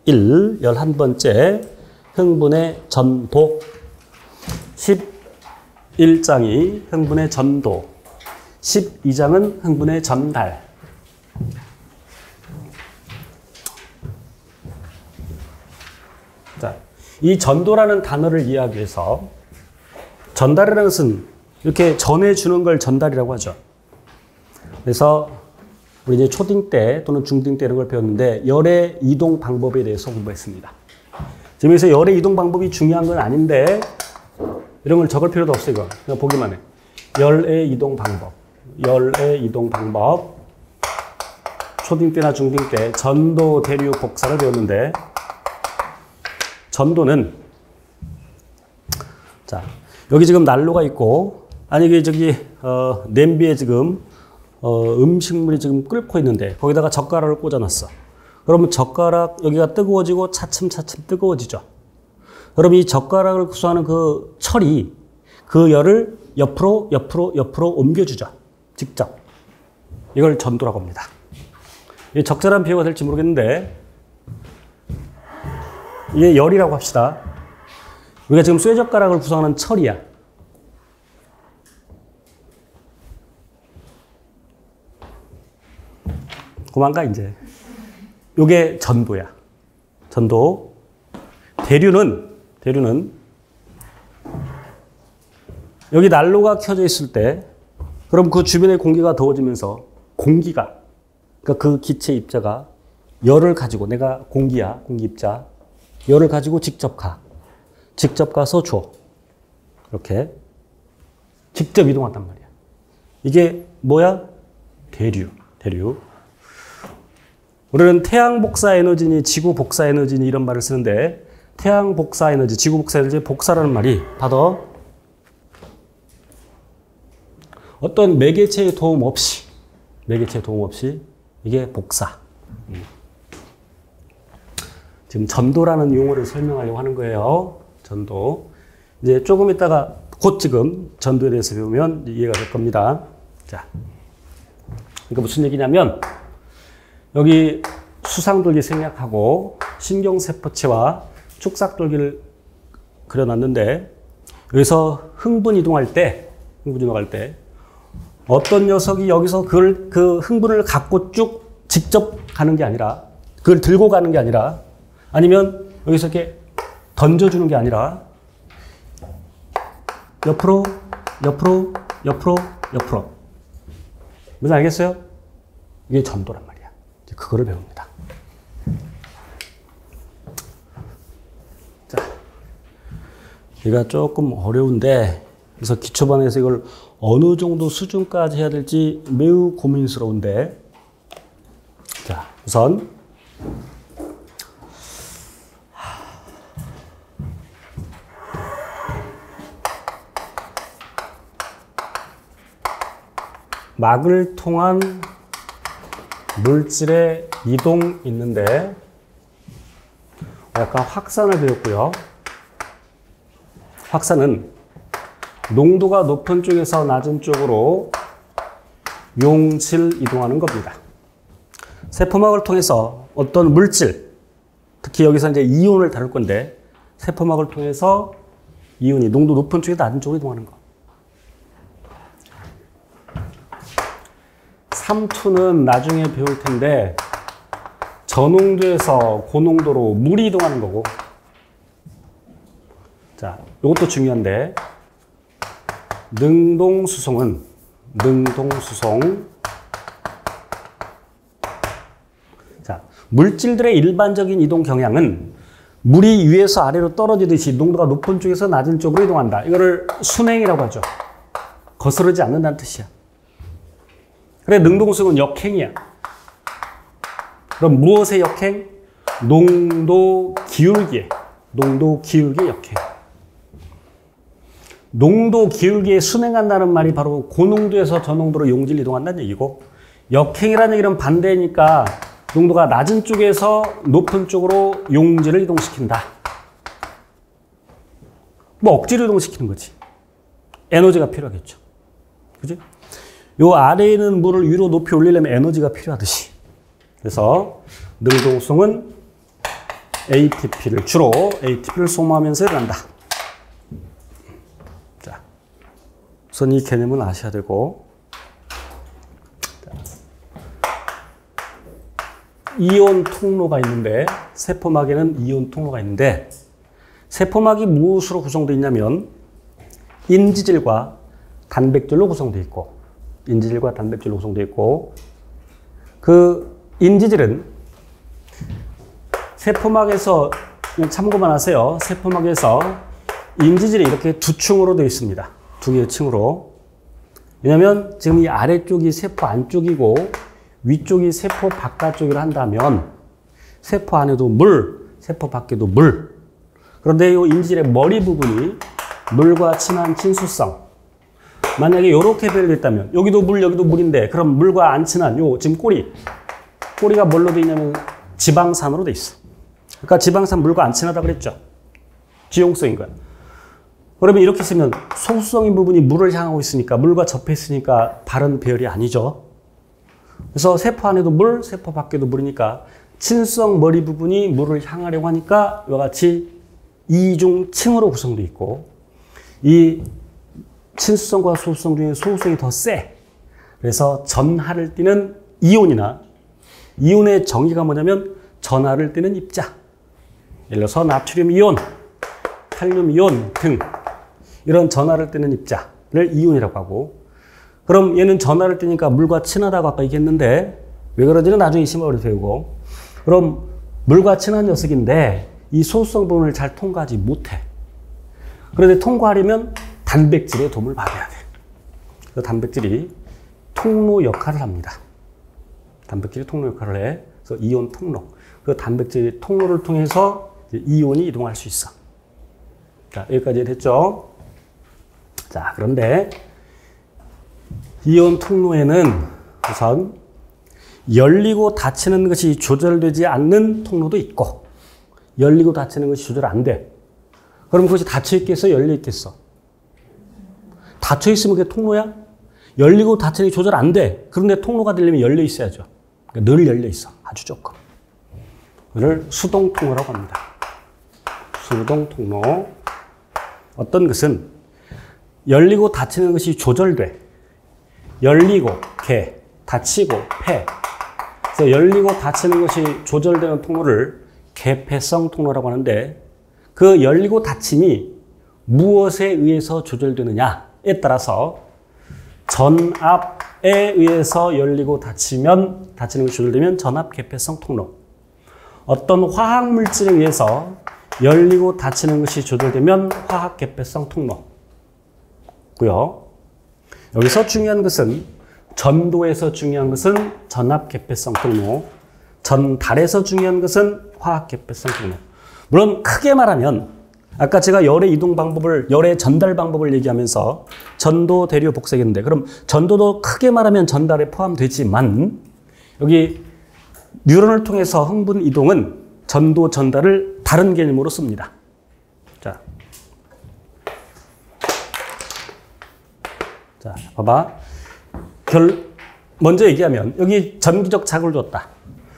11번째 흥분의 전도. 11장이 흥분의 전도. 12장은 흥분의 전달. 자, 이 전도라는 단어를 이해하기 위해서 전달이라는 것은 이렇게 전해주는 걸 전달이라고 하죠. 그래서 우리 이제 초딩 때 또는 중딩 때 이런 걸 배웠는데 열의 이동 방법에 대해서 공부했습니다. 지금 여기서 열의 이동 방법이 중요한 건 아닌데 이런 걸 적을 필요도 없어요. 이거 그냥 보기만 해. 열의 이동 방법. 열의 이동 방법. 초딩 때나 중딩 때 전도, 대류, 복사를 배웠는데 전도는 자 여기 지금 난로가 있고 아니 이게 저기 냄비에 지금 음식물이 지금 끓고 있는데 거기다가 젓가락을 꽂아놨어. 그러면 젓가락 여기가 뜨거워지고 차츰차츰 뜨거워지죠. 그럼 이 젓가락을 구성하는 그 철이 그 열을 옆으로 옮겨주죠. 직접. 이걸 전도라고 합니다. 이게 적절한 비유가 될지 모르겠는데 이게 열이라고 합시다. 우리가 지금 쇠젓가락을 구성하는 철이야. 그만가 이제. 요게 전도야. 전도. 대류는 여기 난로가 켜져 있을 때 그럼 그 주변의 공기가 더워지면서 공기가 그러니까 그 기체 입자가 열을 가지고 내가 공기야. 공기 입자. 열을 가지고 직접 가서 줘. 이렇게 직접 이동한단 말이야. 이게 뭐야? 대류. 우리는 태양 복사 에너지니 지구 복사 에너지니 이런 말을 쓰는데 태양 복사 에너지, 지구 복사 에너지 복사라는 말이 받아 어떤 매개체의 도움 없이 이게 복사. 지금 전도라는 용어를 설명하려고 하는 거예요. 전도. 이제 조금 있다가 곧 지금 전도에 대해서 배우면 이해가 될 겁니다. 자, 그러니까 무슨 얘기냐면 여기 수상돌기 생략하고 신경세포체와 축삭돌기를 그려놨는데 여기서 흥분 이동할 때 어떤 녀석이 여기서 그 흥분을 갖고 쭉 직접 가는 게 아니라 그걸 들고 가는 게 아니라 아니면 여기서 이렇게 던져주는 게 아니라 옆으로. 뭔지 알겠어요? 이게 전도란 말이야. 이제 그거를 배웁니다. 자, 얘가 조금 어려운데 그래서 기초반에서 이걸 어느 정도 수준까지 해야 될지 매우 고민스러운데 자, 우선 막을 통한 물질의 이동 있는데 약간 확산을 배웠고요. 확산은 농도가 높은 쪽에서 낮은 쪽으로 용질 이동하는 겁니다. 세포막을 통해서 어떤 물질, 특히 여기서 이제 이온을 다룰 건데 세포막을 통해서 이온이 농도 높은 쪽에서 낮은 쪽으로 이동하는 거. 3투는 나중에 배울 텐데 저농도에서 고농도로 물이 이동하는 거고 자, 이것도 중요한데 능동수송은 자, 물질들의 일반적인 이동 경향은 물이 위에서 아래로 떨어지듯이 농도가 높은 쪽에서 낮은 쪽으로 이동한다. 이거를 순행이라고 하죠. 거스르지 않는다는 뜻이야. 그래, 능동수송은 역행이야. 그럼 무엇의 역행? 농도 기울기의 역행. 농도 기울기에 순행한다는 말이 바로 고농도에서 저농도로 용질 이동한다는 얘기고 역행이라는 얘기는 반대니까 농도가 낮은 쪽에서 높은 쪽으로 용질을 이동시킨다. 뭐 억지로 이동시키는 거지. 에너지가 필요하겠죠. 그지? 요 아래에 있는 물을 위로 높이 올리려면 에너지가 필요하듯이. 그래서 능동성은 ATP를 주로 ATP를 소모하면서 일어난다. 자, 우선 이 개념은 아셔야 되고, 이온 통로가 있는데, 세포막에는 이온 통로가 있는데, 세포막이 무엇으로 구성되어 있냐면 인지질과 단백질로 구성되어 있고, 인지질과 단백질로 구성되어 있고, 그 인지질은 세포막에서, 참고만 하세요. 세포막에서 인지질이 이렇게 두 층으로 되어 있습니다. 두 개의 층으로. 왜냐하면 지금 이 아래쪽이 세포 안쪽이고 위쪽이 세포 바깥쪽이라 한다면 세포 안에도 물, 세포 밖에도 물. 그런데 이 인지질의 머리 부분이 물과 친한 친수성. 만약에 이렇게 배열됐다면 여기도 물, 여기도 물인데 그럼 물과 안 친한 요 지금 꼬리가 뭘로 돼 있냐면 지방산으로 돼 있어. 그러니까 지방산 물과 안 친하다 그랬죠. 지용성인 거야. 그러면 이렇게 쓰면 소수성인 부분이 물을 향하고 있으니까 물과 접해 있으니까 바른 배열이 아니죠. 그래서 세포 안에도 물, 세포 밖에도 물이니까 친수성 머리 부분이 물을 향하려고 하니까 이와 같이 이중층으로 구성되어 있고 이 친수성과 소수성 중에 소수성이 더 세. 그래서 전하를 띠는 이온이나 이온의 정의가 뭐냐면 전하를 띠는 입자. 예를 들어서 나트륨 이온, 칼륨 이온 등 이런 전하를 띠는 입자를 이온이라고 하고 그럼 얘는 전하를 띠니까 물과 친하다고 아까 얘기했는데 왜 그런지는 나중에 심화로 배우고 그럼 물과 친한 녀석인데 이 소수성 부분을 잘 통과하지 못해. 그런데 통과하려면 단백질의 도움을 받아야 돼. 그 단백질이 통로 역할을 합니다. 단백질이 통로 역할을 해. 그래서 이온 통로. 그 단백질 통로를 통해서 이온이 이동할 수 있어. 자, 여기까지 됐죠? 자, 그런데 이온 통로에는 우선 열리고 닫히는 것이 조절되지 않는 통로도 있고 열리고 닫히는 것이 조절 안 돼. 그럼 그것이 닫혀 있겠어? 열려 있겠어? 닫혀 있으면 그게 통로야? 열리고 닫히는 게 조절 안 돼. 그런데 통로가 되려면 열려 있어야죠. 그러니까 늘 열려 있어. 아주 조금. 이걸 수동 통로라고 합니다. 수동 통로. 어떤 것은 열리고 닫히는 것이 조절돼. 열리고 개, 닫히고 폐. 그래서 열리고 닫히는 것이 조절되는 통로를 개폐성 통로라고 하는데 그 열리고 닫힘이 무엇에 의해서 조절되느냐에 따라서 전압에 의해서 열리고 닫히는 것이 조절되면 전압 개폐성 통로. 어떤 화학 물질에 의해서 열리고 닫히는 것이 조절되면 화학 개폐성 통로고요. 여기서 중요한 것은 전도에서 중요한 것은 전압 개폐성 통로, 전달에서 중요한 것은 화학 개폐성 통로. 물론 크게 말하면 아까 제가 열의 이동 방법을, 열의 전달 방법을 얘기하면서 전도, 대류, 복색인데 그럼 전도도 크게 말하면 전달에 포함되지만 여기 뉴런을 통해서 흥분 이동은 전도, 전달을 다른 개념으로 씁니다. 자, 봐봐. 먼저 얘기하면 여기 전기적 자극을 줬다.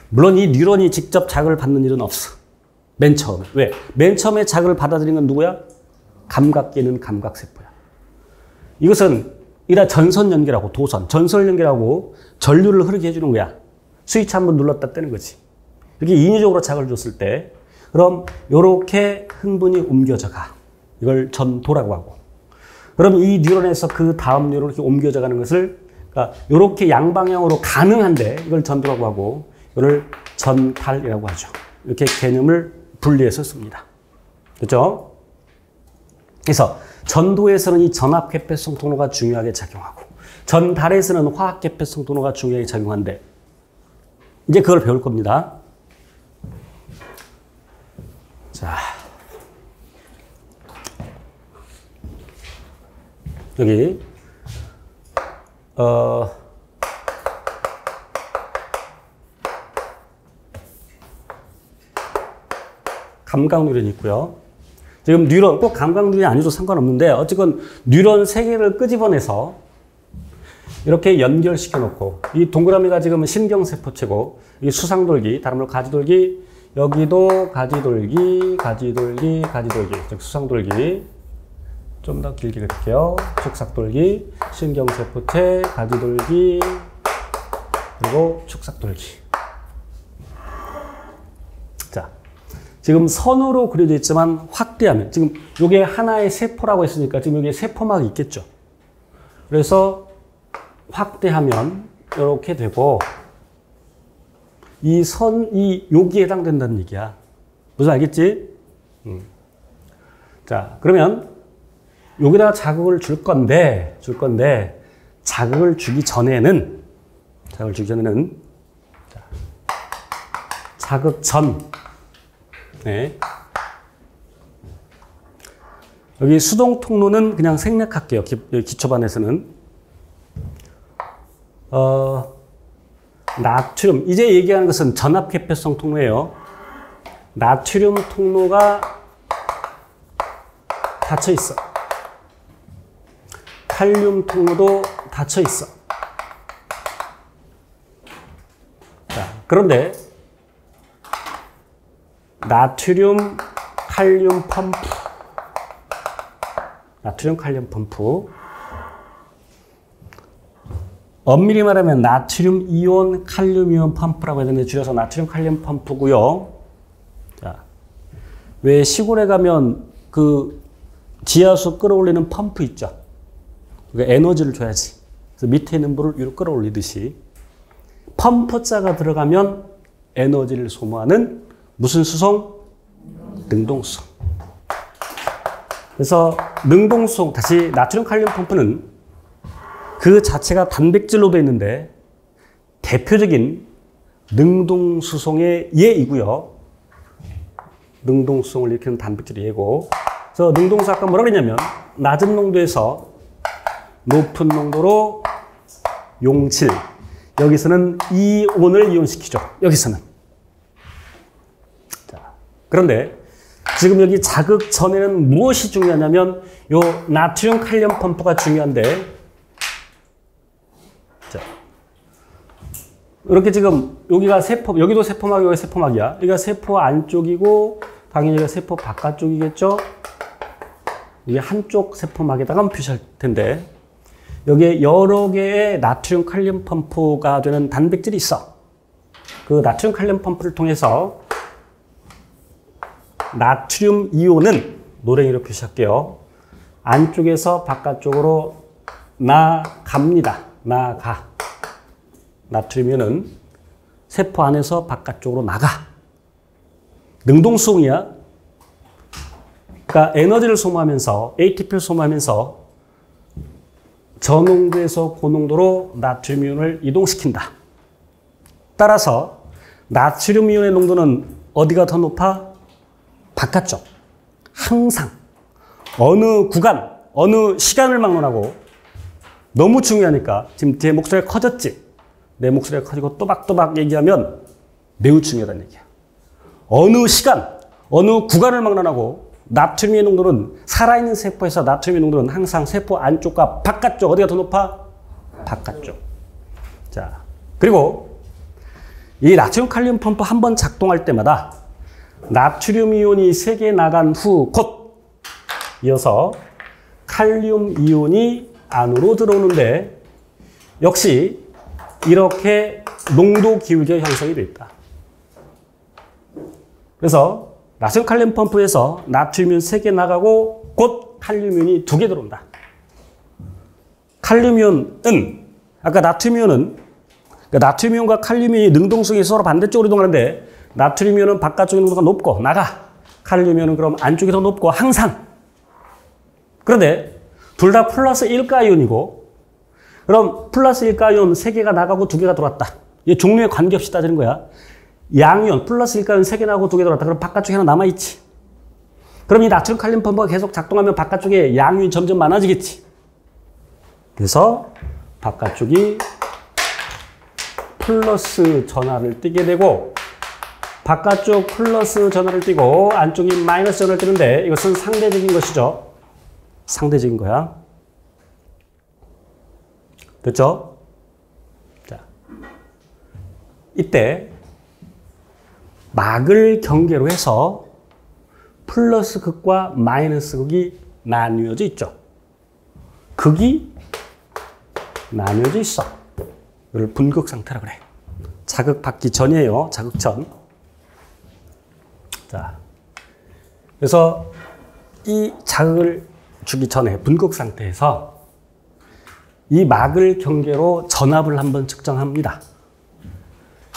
물론 이 뉴런이 직접 자극을 받는 일은 없어. 맨 처음에. 왜? 맨 처음에 자극을 받아들이는 건 누구야? 감각계는 감각세포야. 이것은 이다 전선 연결하고 도선, 전선 연결하고 전류를 흐르게 해주는 거야. 스위치 한번 눌렀다 떼는 거지. 이렇게 인위적으로 자극을 줬을 때 그럼 이렇게 흥분이 옮겨져 가. 이걸 전도라고 하고. 그럼 이 뉴런에서 그 다음 뉴런으로 이렇게 옮겨져 가는 것을 그러니까 이렇게 양방향으로 가능한데 이걸 전도라고 하고 이걸 전달이라고 하죠. 이렇게 개념을 분리해서 씁니다. 그렇죠? 그래서 전도에서는 이 전압 개폐성 통로가 중요하게 작용하고 전달에서는 화학 개폐성 통로가 중요하게 작용하는데 이제 그걸 배울 겁니다. 자, 여기 감각 뉴런이 있고요. 지금 뉴런, 꼭 감각 뉴런이 아니어도 상관없는데 어쨌건 뉴런 세 개를 끄집어내서 이렇게 연결시켜 놓고 이 동그라미가 지금 신경세포체고 이 수상돌기, 다른 말로 가지돌기, 여기도 가지돌기, 가지돌기, 가지돌기, 즉 수상돌기. 좀 더 길게 그릴게요. 축삭돌기, 신경세포체, 가지돌기, 그리고 축삭돌기. 자, 지금 선으로 그려져 있지만 확대하면 지금 이게 하나의 세포라고 했으니까 지금 여기에 세포막이 있겠죠. 그래서 확대하면 이렇게 되고 이 선이 여기에 해당된다는 얘기야. 무슨 알겠지? 자, 그러면 여기다가 자극을 줄 건데 자극을 주기 전에는 자, 자극 전 네. 여기 수동 통로는 그냥 생략할게요. 기초반에서는 나트륨, 이제 얘기하는 것은 전압개폐성 통로예요. 나트륨 통로가 닫혀 있어. 칼륨 통로도 닫혀 있어. 자, 그런데 나트륨 칼륨 펌프, 나트륨 칼륨 펌프, 엄밀히 말하면 나트륨 이온 칼륨 이온 펌프라고 해야 되는데 줄여서 나트륨 칼륨 펌프고요. 자, 왜 시골에 가면 그 지하수 끌어올리는 펌프 있죠? 그러니까 에너지를 줘야지. 그래서 밑에 있는 물을 위로 끌어올리듯이 펌프자가 들어가면 에너지를 소모하는 무슨 수송? 능동수송. 그래서 능동수송, 다시 나트륨 칼륨 펌프는 그 자체가 단백질로 되어 있는데 대표적인 능동수송의 예이고요. 능동수송을 일으키는 단백질의 예고. 그래서 능동수 아까 뭐라 그랬냐면 낮은 농도에서 높은 농도로 용칠. 여기서는 이온을 이온시키죠. 여기서는. 자, 그런데 지금 여기 자극 전에는 무엇이 중요하냐면 요 나트륨 칼륨 펌프가 중요한데, 자, 이렇게 지금 여기가 세포, 여기도 세포막, 여기 세포막이야. 여기가 세포 안쪽이고 당연히 여기가 세포 바깥쪽이겠죠. 이게 한쪽 세포막에다가 표시할 텐데 여기에 여러 개의 나트륨 칼륨 펌프가 되는 단백질이 있어. 그 나트륨 칼륨 펌프를 통해서 나트륨 이온은 노랭이로 표시할게요. 안쪽에서 바깥쪽으로 나갑니다. 나가. 나트륨 이온은 세포 안에서 바깥쪽으로 나가. 능동수송이야. 그러니까 에너지를 소모하면서 ATP를 소모하면서 저농도에서 고농도로 나트륨 이온을 이동시킨다. 따라서 나트륨 이온의 농도는 어디가 더 높아? 바깥쪽. 항상. 어느 구간, 어느 시간을 막론하고 너무 중요하니까 지금 제 목소리가 커졌지? 내 목소리가 커지고 또박또박 얘기하면 매우 중요하다는 얘기야. 어느 시간, 어느 구간을 막론하고 나트륨의 농도는 살아있는 세포에서 나트륨의 농도는 항상 세포 안쪽과 바깥쪽 어디가 더 높아? 바깥쪽. 자, 그리고 이 나트륨 칼륨 펌프 한 번 작동할 때마다 나트륨 이온이 3개 나간 후 곧 이어서 칼륨 이온이 안으로 들어오는데 역시 이렇게 농도 기울기가 형성이 되어 있다. 그래서 나트륨 칼륨 펌프에서 나트륨 이온 3개 나가고 곧 칼륨 이온이 2개 들어온다. 칼륨 이온은 아까 나트륨 이온은 그러니까 나트륨 이온과 칼륨 이온이 능동성이 서로 반대쪽으로 이동하는데 나트륨 이온은 바깥쪽의 농도가 높고 나가. 칼륨 이온은 그럼 안쪽이 더 높고 항상. 그런데 둘 다 플러스 1가 이온이고 그럼 플러스 1가 이온 3개가 나가고 2개가 들어왔다. 이 종류에 관계없이 따지는 거야. 양이온 플러스 1가 이온 3개 나가고 2개 들어왔다. 그럼 바깥쪽에 하나 남아있지. 그럼 이 나트륨 칼륨 펌프가 계속 작동하면 바깥쪽에 양이온이 점점 많아지겠지. 그래서 바깥쪽이 플러스 전하를 띠게 되고 바깥쪽 플러스 전하를 띠고 안쪽이 마이너스 전하를 띠는데 이것은 상대적인 것이죠. 상대적인 거야. 됐죠? 이때 막을 경계로 해서 플러스 극과 마이너스 극이 나뉘어져 있죠. 극이 나뉘어져 있어. 이걸 분극 상태라고 그래. 자극 받기 전이에요. 자극 전. 자, 그래서 이 자극을 주기 전에 분극 상태에서 이 막을 경계로 전압을 한번 측정합니다.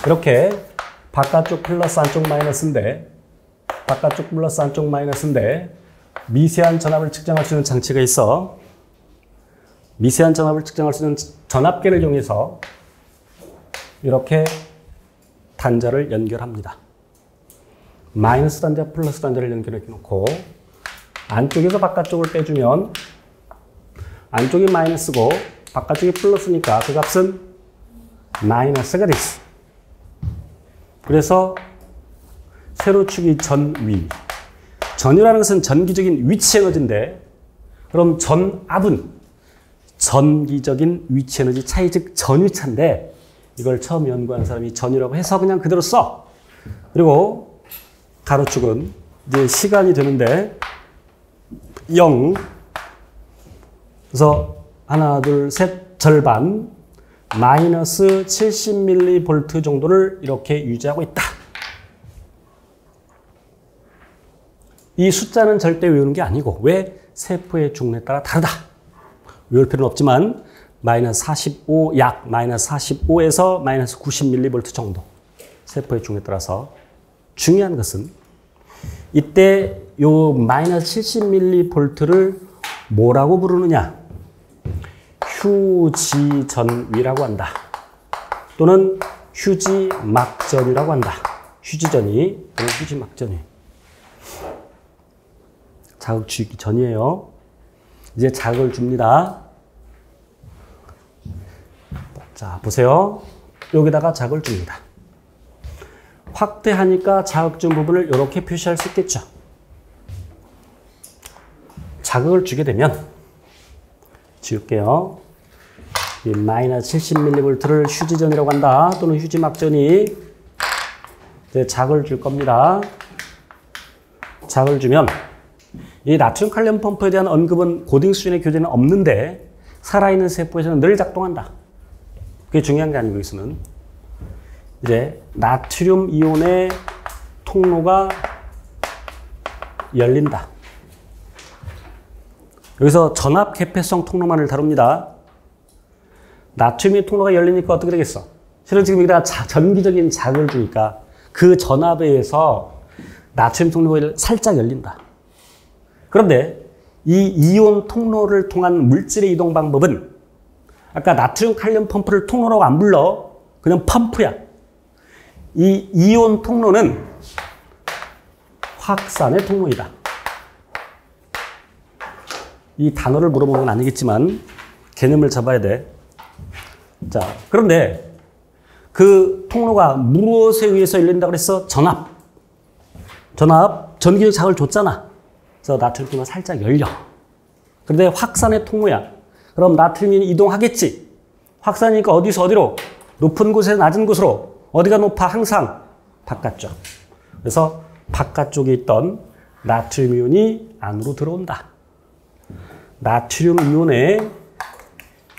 이렇게 바깥쪽 플러스 안쪽 마이너스인데 바깥쪽 플러스 안쪽 마이너스인데 미세한 전압을 측정할 수 있는 장치가 있어. 미세한 전압을 측정할 수 있는 전압계를 이용해서 이렇게 단자를 연결합니다. 마이너스 단자, 플러스 단자를 연결해 놓고 안쪽에서 바깥쪽을 빼주면 안쪽이 마이너스고 바깥쪽이 플러스니까 그 값은 마이너스가 됐어. 그래서 세로축이 전위. 전위라는 것은 전기적인 위치 에너지인데 그럼 전압은 전기적인 위치 에너지 차이, 즉 전위차인데 이걸 처음 연구한 사람이 전위라고 해서 그냥 그대로 써. 그리고 가로축은 이제 시간이 되는데 0. 그래서 하나, 둘, 셋, 절반 마이너스 70mV 정도를 이렇게 유지하고 있다. 이 숫자는 절대 외우는 게 아니고 왜? 세포의 중력에 따라 다르다. 외울 필요는 없지만 마이너스 45, 약 마이너스 45에서 마이너스 90mV 정도. 세포의 중력에 따라서. 중요한 것은 이때 요 마이너스 70mV를 뭐라고 부르느냐? 휴지전위라고 한다. 또는 휴지막전이라고 한다. 휴지전위 또는 휴지막전위. 자극 주기 전이에요. 이제 자극을 줍니다. 자, 보세요. 여기다가 자극을 줍니다. 확대하니까 자극 준 부분을 이렇게 표시할 수 있겠죠. 자극을 주게 되면 지울게요. 이 마이너스 70mV를 휴지전이라고 한다. 또는 휴지막전이. 이제 자극을 줄 겁니다. 자극을 주면 이 나트륨 칼륨 펌프에 대한 언급은 고딩 수준의 교재는 없는데 살아있는 세포에서는 늘 작동한다. 그게 중요한 게 아니고 여기서는 이제 나트륨 이온의 통로가 열린다. 여기서 전압 개폐성 통로만을 다룹니다. 나트륨의 통로가 열리니까 어떻게 되겠어? 실은 지금 여기다가 전기적인 자극을 주니까 그 전압에 의해서 나트륨 통로가 살짝 열린다. 그런데 이 이온 통로를 통한 물질의 이동 방법은 아까 나트륨 칼륨 펌프를 통로라고 안 불러. 그냥 펌프야. 이 이온 통로는 확산의 통로이다. 이 단어를 물어보는 건 아니겠지만 개념을 잡아야 돼. 자, 그런데 그 통로가 무엇에 의해서 열린다고 그랬어? 전압. 전기적 자극을 줬잖아. 그래서 나트륨 통로가 살짝 열려. 그런데 확산의 통로야. 그럼 나트륨이 이동하겠지. 확산이니까 어디서 어디로? 높은 곳에서 낮은 곳으로. 어디가 높아? 항상 바깥쪽. 그래서 바깥쪽에 있던 나트륨 이온이 안으로 들어온다. 나트륨 이온의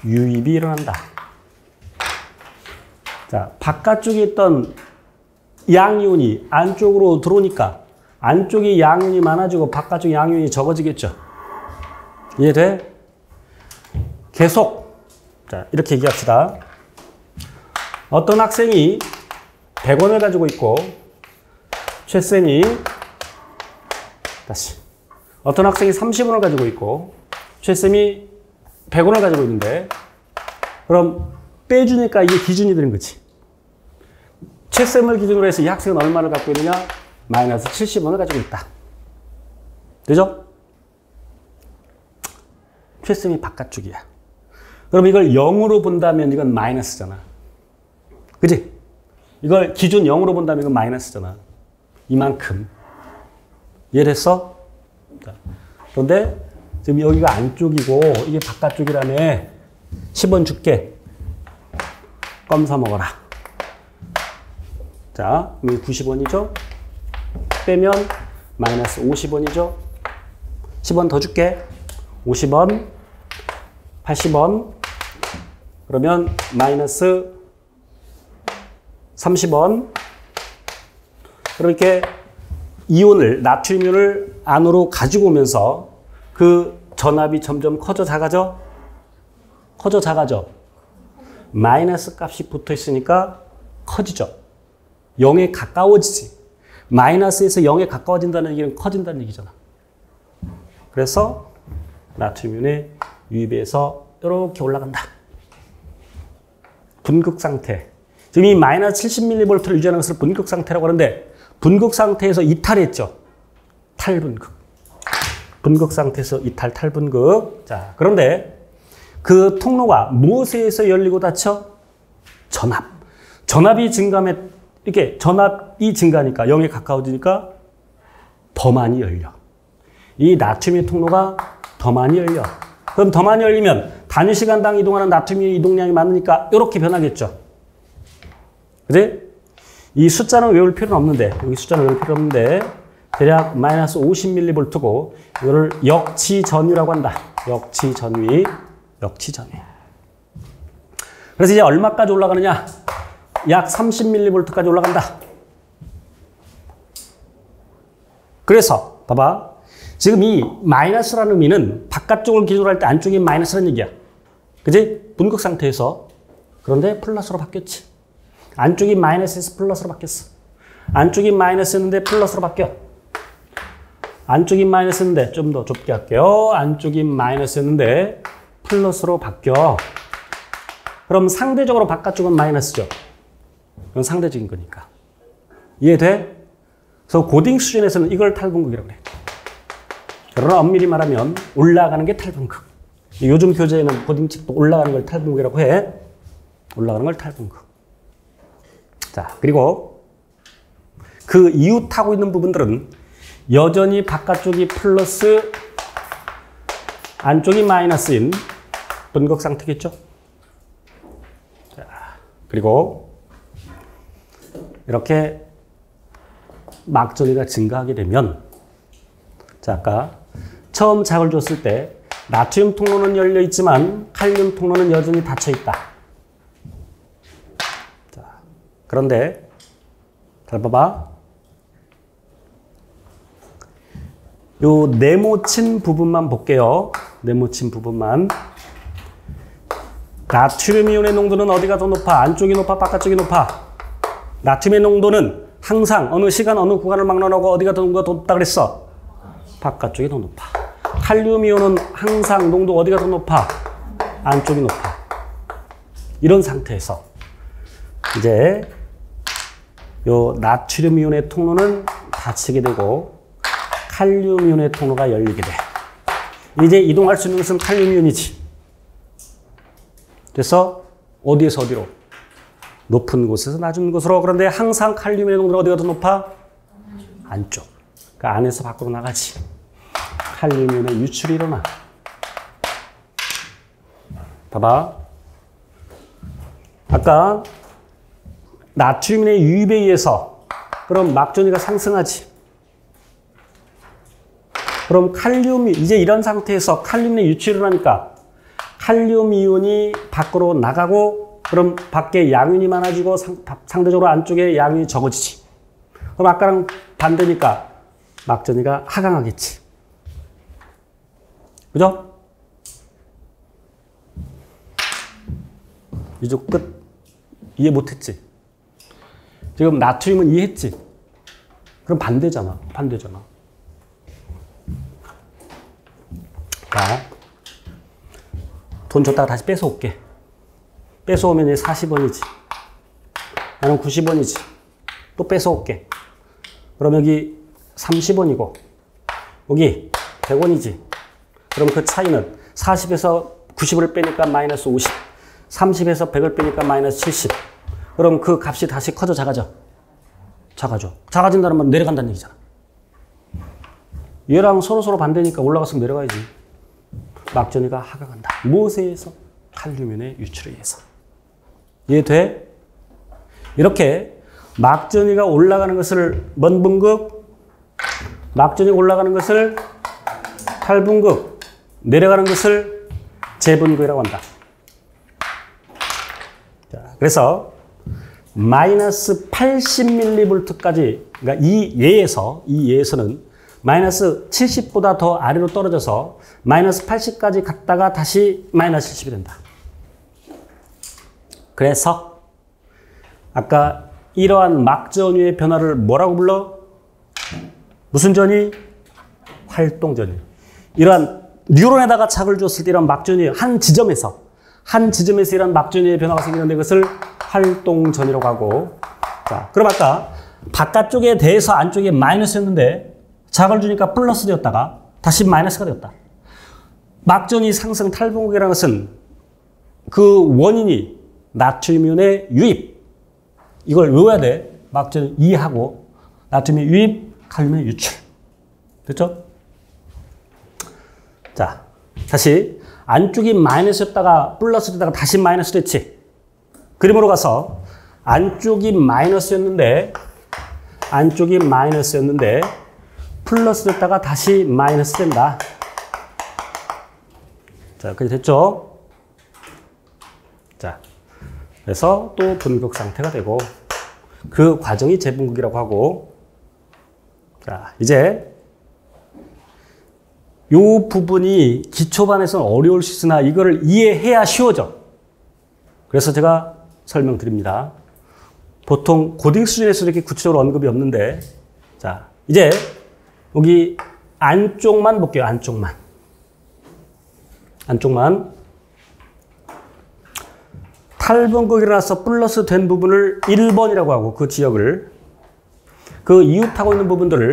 유입이 일어난다. 자, 바깥쪽에 있던 양이온이 안쪽으로 들어오니까 안쪽이 양이온이 많아지고 바깥쪽 양이온이 적어지겠죠. 이해돼? 계속. 자, 이렇게 얘기합시다. 어떤 학생이 100원을 가지고 있고 최쌤이 다시 어떤 학생이 30원을 가지고 있고 최쌤이 100원을 가지고 있는데 그럼 빼주니까 이게 기준이 되는 거지. 최쌤을 기준으로 해서 이 학생은 얼마를 갖고 있느냐? 마이너스 70원을 가지고 있다. 되죠? 최쌤이 바깥쪽이야. 그럼 이걸 0으로 본다면 이건 마이너스잖아. 그지? 이걸 기준 0으로 본다면 이건 마이너스잖아. 이만큼. 이해됐어? 자, 그런데 지금 여기가 안쪽이고 이게 바깥쪽이라며 10원 줄게. 껌 사 먹어라. 자, 90원이죠? 빼면 마이너스 50원이죠? 10원 더 줄게. 50원, 80원, 그러면 마이너스 30원. 그럼 이렇게 이온을, 나트륨을 안으로 가지고 오면서 그 전압이 점점 커져 작아져? 커져 작아져? 마이너스 값이 붙어 있으니까 커지죠. 0에 가까워지지. 마이너스에서 0에 가까워진다는 얘기는 커진다는 얘기잖아. 그래서 나트륨의 유입에서 이렇게 올라간다. 분극 상태. 지금 이 마이너스 70mV를 유지하는 것을 분극 상태라고 하는데 분극 상태에서 이탈했죠. 탈분극. 분극 상태에서 이탈, 탈분극. 자, 그런데 그 통로가 무엇에 의해서 열리고 닫혀? 전압. 전압이 증가하면 이렇게 전압이 증가하니까 0에 가까워지니까 더 많이 열려. 이 나트륨의 통로가 더 많이 열려. 그럼 더 많이 열리면 단위 시간당 이동하는 나트륨의 이동량이 많으니까 이렇게 변하겠죠. 그지? 이 숫자는 외울 필요는 없는데, 여기 숫자는 외울 필요 없는데, 대략 마이너스 50mV고, 이거를 역지전위라고 한다. 역지전위. 역지전위. 그래서 이제 얼마까지 올라가느냐? 약 30mV까지 올라간다. 그래서, 봐봐. 지금 이 마이너스라는 의미는 바깥쪽을 기준으로 할 때 안쪽이 마이너스라는 얘기야. 그지? 분극 상태에서. 그런데 플러스로 바뀌었지. 안쪽이 마이너스에서 플러스로 바뀌었어. 안쪽이 마이너스였는데 플러스로 바뀌어. 안쪽이 마이너스였는데 좀 더 좁게 할게요. 안쪽이 마이너스였는데 플러스로 바뀌어. 그럼 상대적으로 바깥쪽은 마이너스죠. 그건 상대적인 거니까. 이해돼? 그래서 고딩 수준에서는 이걸 탈분극이라고 그래. 그러나 엄밀히 말하면 올라가는 게 탈분극. 요즘 교재에는 고딩 책도 올라가는 걸 탈분극이라고 해. 올라가는 걸 탈분극. 자, 그리고 그 이웃하고 있는 부분들은 여전히 바깥쪽이 플러스, 안쪽이 마이너스인 분극 상태겠죠? 자, 그리고 이렇게 막전위가 증가하게 되면, 자, 아까 처음 작을 줬을 때 나트륨 통로는 열려 있지만 칼륨 통로는 여전히 닫혀 있다. 자, 그런데 잘 봐봐. 요 네모친 부분만 볼게요. 네모친 부분만. 나트륨 이온의 농도는 어디가 더 높아? 안쪽이 높아? 바깥쪽이 높아? 나트륨의 농도는 항상 어느 시간 어느 구간을 막론하고 어디가 더 높다 그랬어? 바깥쪽이 더 높아. 칼륨 이온은 항상 농도 어디가 더 높아? 안쪽이 높아. 이런 상태에서 이제 요 나트륨 이온의 통로는 닫히게 되고 칼륨 이온의 통로가 열리게 돼. 이제 이동할 수 있는 것은 칼륨 이온이지. 그래서 어디에서 어디로? 높은 곳에서 낮은 곳으로. 그런데 항상 칼륨 이온의 농도는 어디가 더 높아? 안쪽. 그 안에서 밖으로 나가지. 칼륨 이온의 유출이 일어나. 봐봐. 아까 나트륨의 유입에 의해서 그럼 막전위가 상승하지. 그럼 칼륨이 이제 이런 상태에서 칼륨의 유출이 일어나니까 칼륨 이온이 밖으로 나가고 그럼 밖에 양윤이 많아지고 상대적으로 안쪽에 양윤이 적어지지. 그럼 아까랑 반대니까 막전위가 하강하겠지. 그죠? 이쪽 끝 이해 못했지? 지금 나트륨은 이해했지? 그럼 반대잖아. 반대잖아. 자, 돈 줬다가 다시 뺏어올게. 뺏어오면 이제 40원이지. 나는 90원이지. 또 뺏어올게. 그럼 여기 30원이고, 여기 100원이지. 그럼 그 차이는 40에서 90을 빼니까 마이너스 50, 30에서 100을 빼니까 마이너스 70. 그럼 그 값이 다시 커져 작아져? 작아져. 작아진다는 말은 내려간다는 얘기잖아. 얘랑 서로 반대니까 올라갔으면 내려가야지. 막전위가 하강한다. 무엇에 의해서? 칼륨 이온의 유출에 의해서. 이해돼? 이렇게 막전이가 올라가는 것을 뭔 분극? 막전이 올라가는 것을 탈분극, 내려가는 것을 재분극이라고 한다. 자, 그래서 마이너스 80mV까지, 그러니까 이 예에서는 마이너스 70보다 더 아래로 떨어져서 마이너스 80까지 갔다가 다시 마이너스 70이 된다. 그래서 아까 이러한 막전위의 변화를 뭐라고 불러? 무슨 전위? 활동전위. 이러한 뉴런에다가 자극을 줬을 때 이런 막전위 한 지점에서 이런 막전위의 변화가 생기는데 그것을 활동전위라고 하고. 자, 그럼 아까 바깥쪽에 대해서 안쪽에 마이너스였는데 자극을 주니까 플러스 되었다가 다시 마이너스가 되었다. 막전위 상승 탈분극이라는 것은 그 원인이 나트륨이온의 유입. 이걸 외워야 돼. 막전 이해하고 나트륨의 유입, 칼륨의 유출. 됐죠? 자, 다시 안쪽이 마이너스였다가 플러스 되다가 다시 마이너스 됐지. 그림으로 가서 안쪽이 마이너스였는데 플러스 됐다가 다시 마이너스 된다. 자, 그게 됐죠? 자, 그래서 또 분극 상태가 되고 그 과정이 재분극이라고 하고. 자, 이제 요 부분이 기초반에서는 어려울 수 있으나 이거를 이해해야 쉬워져. 그래서 제가 설명드립니다. 보통 고딩 수준에서 이렇게 구체적으로 언급이 없는데, 자, 이제 여기 안쪽만 볼게요. 안쪽만. 탈분극이 일어나서 플러스 된 부분을 1번이라고 하고 그 지역을, 그 이웃하고 있는 부분들을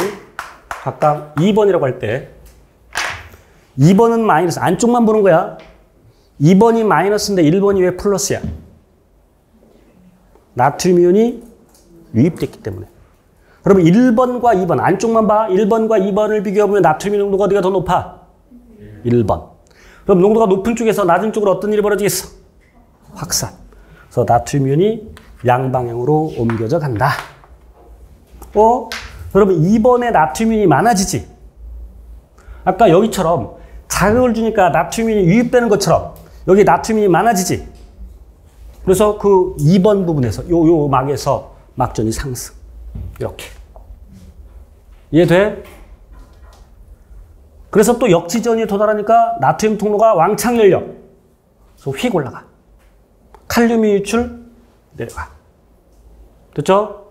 각각 2번이라고 할 때 2번은 마이너스, 안쪽만 보는 거야. 2번이 마이너스인데 1번이 왜 플러스야? 나트륨 이온이 유입됐기 때문에. 그러면 1번과 2번, 안쪽만 봐. 1번과 2번을 비교해보면 나트륨 농도가 어디가 더 높아? 1번. 그럼 농도가 높은 쪽에서 낮은 쪽으로 어떤 일이 벌어지겠어? 확산. 그래서 나트륨 이온이 양방향으로 옮겨져 간다. 그러면 2번에 나트륨 이온이 많아지지. 아까 여기처럼 자극을 주니까 나트륨 이온이 유입되는 것처럼 여기 나트륨 이온이 많아지지. 그래서 그 2번 부분에서 요 막에서 막전이 상승. 이렇게. 이해돼? 그래서 또 역지전이 도달하니까 나트륨 통로가 왕창 열려. 그래서 휙 올라가. 칼륨이 유출, 내려가. 됐죠?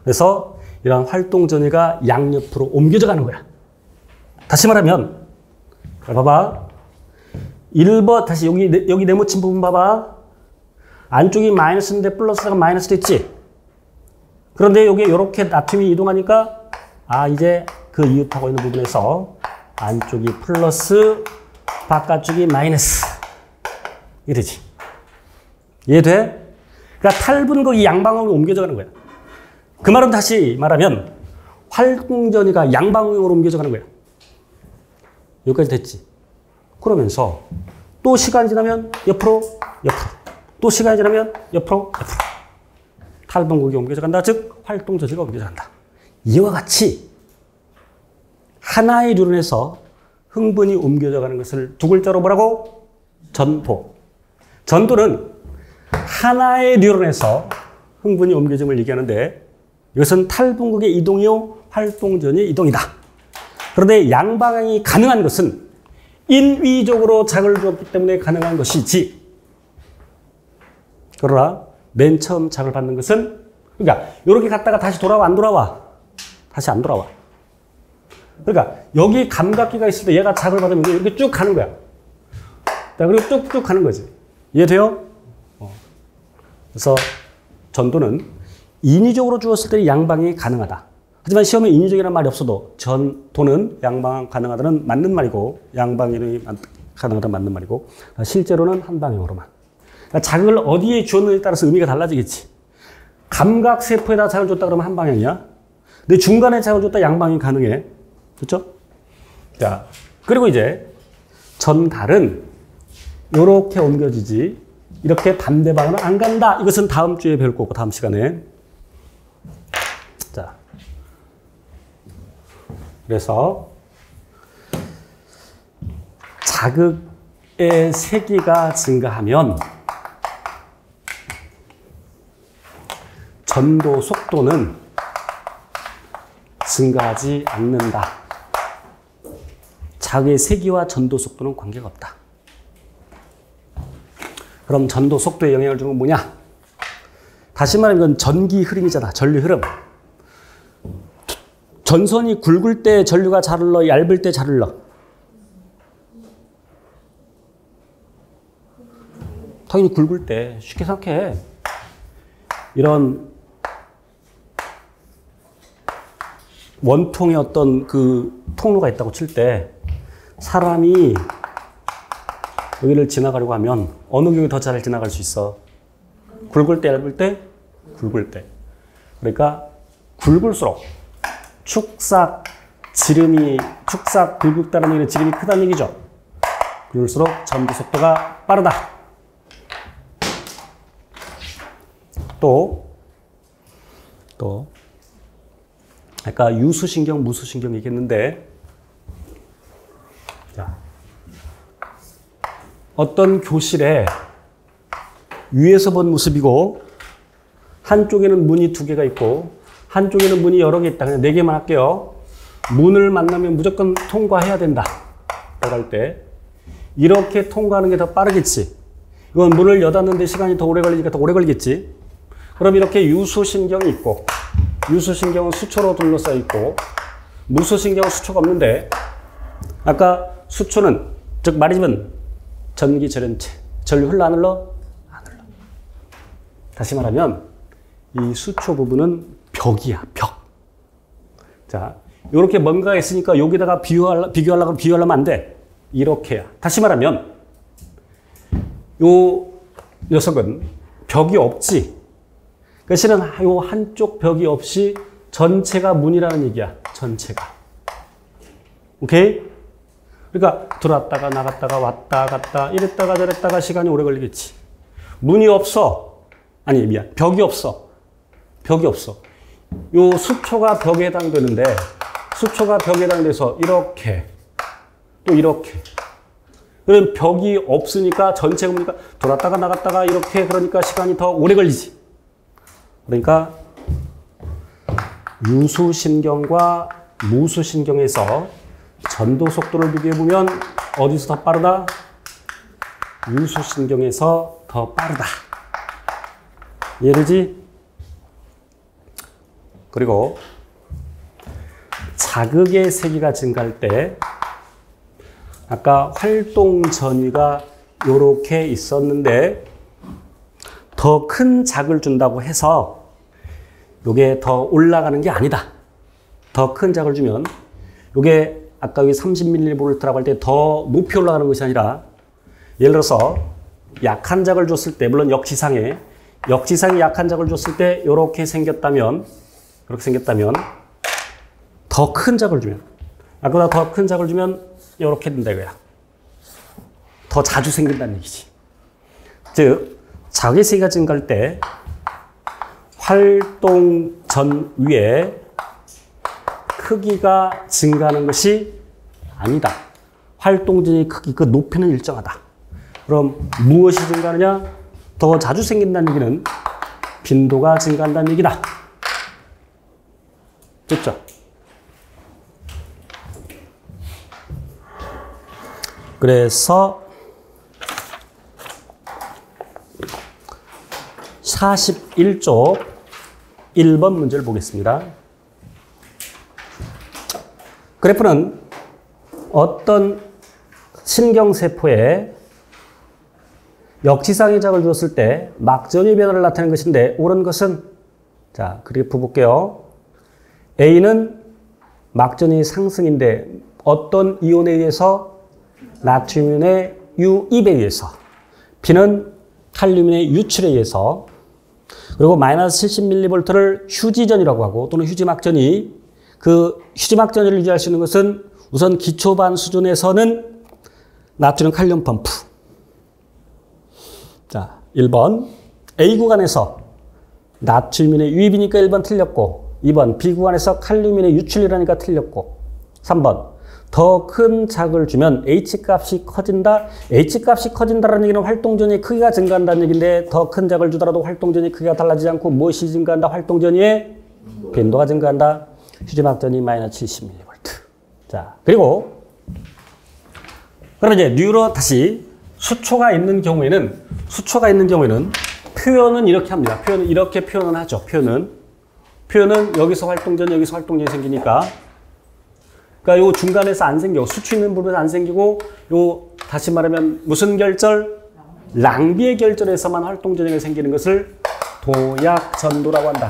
그래서 이런 활동전이가 양옆으로 옮겨져 가는 거야. 다시 말하면, 봐봐. 1번, 다시 여기 네모친 부분 봐봐. 안쪽이 마이너스인데 플러스가 마이너스 됐지? 그런데 여기 이렇게 나트륨이 이동하니까, 이제 그 이웃하고 있는 부분에서 안쪽이 플러스, 바깥쪽이 마이너스. 이게 되지. 이해돼? 그러니까 탈분극이 양방향으로 옮겨져 가는 거야. 그 말은 다시 말하면 활동전이가 양방향으로 옮겨져 가는 거야. 여기까지 됐지. 그러면서 또 시간이 지나면 옆으로. 또 시간이 지나면 옆으로. 탈분극이 옮겨져 간다. 즉 활동전이가 옮겨져 간다. 이와 같이 하나의 뉴런에서 흥분이 옮겨져 가는 것을 두 글자로 뭐라고? 전도. 전도는 하나의 뉴런에서 흥분이 옮겨짐을 얘기하는데 이것은 탈분극의 이동이요, 활동전의 이동이다. 그런데 양방향이 가능한 것은 인위적으로 자극을 주었기 때문에 가능한 것이지. 그러나 맨 처음 자극을 받는 것은, 그러니까 이렇게 갔다가 다시 돌아와, 안 돌아와? 다시 안 돌아와. 그러니까 여기 감각기가 있을 때 얘가 자극을 받으면 이렇게 쭉 가는 거야. 그리고 쭉쭉 가는 거지. 이해돼요? 그래서 전도는 인위적으로 주었을 때 양방향이 가능하다. 하지만 시험에 인위적이라는 말이 없어도 전도는 양방향 가능하다는 맞는 말이고 양방향이 가능하다는 맞는 말이고 실제로는 한 방향으로만. 그러니까 자극을 어디에 주었느냐에 따라서 의미가 달라지겠지. 감각세포에다 자극을 줬다 그러면 한 방향이야. 근데 중간에 자극을 줬다 양방향이 가능해. 그렇죠? 자, 그리고 이제 전달은 요렇게 옮겨지지 이렇게 반대 방향으로 안 간다. 이것은 다음 주에 배울 거고, 다음 시간에. 자. 그래서 자극의 세기가 증가하면 전도 속도는 증가하지 않는다. 자극의 세기와 전도 속도는 관계가 없다. 그럼 전도 속도에 영향을 주는 건 뭐냐? 다시 말하면 이건 전기 흐름이잖아. 전류 흐름. 전선이 굵을 때 전류가 잘 흘러, 얇을 때 잘 흘러. 당연히 굵을 때. 쉽게 생각해. 이런 원통의 어떤 그 통로가 있다고 칠 때 사람이 여기를 지나가려고 하면 어느 경우에 더 잘 지나갈 수 있어? 굵을 때, 얇을 때? 굵을 때. 그러니까 굵을수록 축삭 굵다는 얘기는 지름이 크다는 얘기죠. 굵을수록 전도 속도가 빠르다. 또 아까 유수신경, 무수신경 얘기했는데, 자, 어떤 교실에 위에서 본 모습이고 한쪽에는 문이 2개가 있고 한쪽에는 문이 여러 개 있다. 그냥 4개만 할게요. 문을 만나면 무조건 통과해야 된다. 나갈 때 이렇게 통과하는 게 더 빠르겠지. 이건 문을 여닫는데 시간이 더 오래 걸리니까 더 오래 걸리겠지. 그럼 이렇게 유수신경이 있고, 유수신경은 수초로 둘러싸여 있고, 무수신경은 수초가 없는데, 아까 수초는, 즉 말하자면 전기절연체. 전류 흘러 안 흘러? 안 흘러. 다시 말하면 이 수초 부분은 벽이야, 벽. 자, 이렇게 뭔가가 있으니까 여기다가 비교하려면 안 돼. 이렇게야. 다시 말하면 요 녀석은 벽이 없지. 그러니까 실은 요 한쪽 벽이 없이 전체가 문이라는 얘기야. 전체가. 오케이? 그러니까 들어왔다가 나갔다가 왔다 갔다 이랬다가 저랬다가 시간이 오래 걸리겠지. 문이 없어. 아니 미안. 벽이 없어. 벽이 없어. 요 수초가 벽에 해당되는데 수초가 벽에 해당돼서 이렇게 또 이렇게. 그럼 벽이 없으니까 전체가 보니까 돌았다가 나갔다가 이렇게 그러니까 시간이 더 오래 걸리지. 그러니까 유수신경과 무수신경에서 전도 속도를 비교해보면 어디서 더 빠르다? 유수신경에서 더 빠르다. 이해되지? 그리고 자극의 세기가 증가할 때 아까 활동 전위가 이렇게 있었는데 더 큰 자극을 준다고 해서 이게 더 올라가는 게 아니다. 더 큰 자극을 주면 이게 아까 여기 30mV라고 할 때 더 높이 올라가는 것이 아니라 예를 들어서 약한 자극을 줬을 때 물론 역지상에 약한 자극을 줬을 때 이렇게 생겼다면 더 큰 자극을 주면 아까보다 더 큰 자극을 주면 이렇게 된다 이거야. 더 자주 생긴다는 얘기지. 즉 자극의 세기가 증가할 때 활동 전위에 크기가 증가하는 것이 아니다. 활동전의 크기, 그 높이는 일정하다. 그럼 무엇이 증가하느냐? 더 자주 생긴다는 얘기는 빈도가 증가한다는 얘기다. 됐죠? 그래서 41쪽 1번 문제를 보겠습니다. 그래프는 어떤 신경세포에 역지상의 자극을 줬을 때 막전위 변화를 나타내는 것인데 옳은 것은 자 그래프 볼게요. A는 막전위 상승인데 어떤 이온에 의해서 나트륨의 유입에 의해서 B는 칼륨의 유출에 의해서 그리고 마이너스 70mV를 휴지전이라고 하고 또는 휴지막전이 그 휴지막전을 유지할 수 있는 것은 우선 기초반 수준에서는 나트륨 칼륨 펌프. 자, 1번 A 구간에서 나트륨인의 유입이니까 1번 틀렸고 2번 B 구간에서 칼륨인의 유출이라니까 틀렸고 3번 더 큰 자극을 주면 H값이 커진다. H값이 커진다는 얘기는 활동전이의 크기가 증가한다는 얘기인데 더 큰 자극을 주더라도 활동전이 크기가 달라지지 않고 무엇이 증가한다? 활동전이의 빈도가 증가한다. 휴지막전이 마이너스 70mV. 자, 그리고 그럼 이제 다시 수초가 있는 경우에는 표현은 이렇게 합니다. 표현은 이렇게 표현을 하죠. 표현은 여기서 활동전이 여기서 활동전이 생기니까 그러니까 요 중간에서 안 생겨. 수초 있는 부분에서 안 생기고 요 다시 말하면 무슨 결절? 랑비의 결절에서만 활동전이가 생기는 것을 도약전도라고 한다.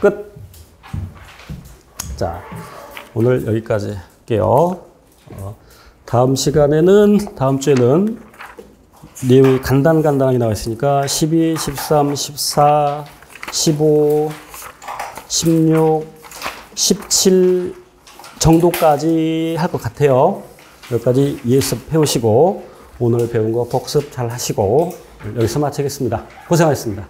끝. 자, 오늘 여기까지 할게요. 다음 주에는 내용이 간단하게 나와 있으니까 12, 13, 14, 15, 16, 17 정도까지 할 것 같아요. 여기까지 예습 해오시고 오늘 배운 거 복습 잘 하시고 여기서 마치겠습니다. 고생하셨습니다.